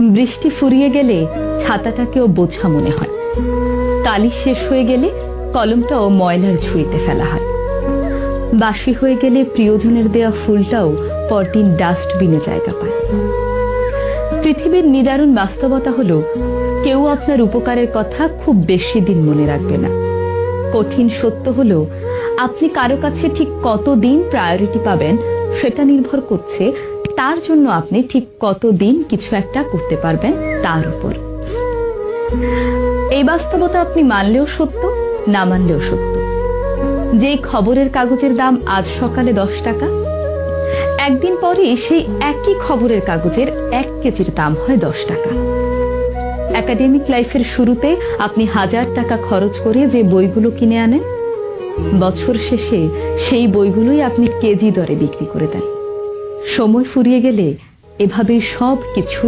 বৃষ্টি ফুরিয়ে গেলে ছাতাটাকেও বোঝা মনে হয়। কালি শেষ হয়ে গেলে কলমটাও ময়লার ঝুড়িতে ফেলা হয়। বাসি হয়ে গেলে প্রিয়জনের দেয়া ফুলটাও পরদিন ডাস্টবিনে জায়গা পায়। পৃথিবীর নিদারুণ বাস্তবতা হলো, কেউ আপনার উপকারের কথা খুব বেশি দিন মনে রাখবে না। কঠিন সত্য হলো, আপনি কারো কাছে ঠিক কতদিন প্রায়োরিটি পাবেন সেটা নির্ভর করছে তার জন্য আপনি ঠিক কতদিন কিছু একটা করতে পারবেন তার উপর। এই বাস্তবতা আপনি মানলেও সত্য, না মানলেও সত্য। যে খবরের কাগজের দাম আজ সকালে 10 টাকা, একদিন পরে সেই একই খবরের কাগজের 1 কেজির দাম হয় 10 টাকা। একাডেমিক লাইফের শুরুতে আপনি 1000 টাকা খরচ করে যে বইগুলো কিনে আনেন, বছর শেষে সেই বইগুলোই আপনি কেজি দরে বিক্রি করে দেন। সময় ফুরিয়ে গেলে এভাবেই সব কিছু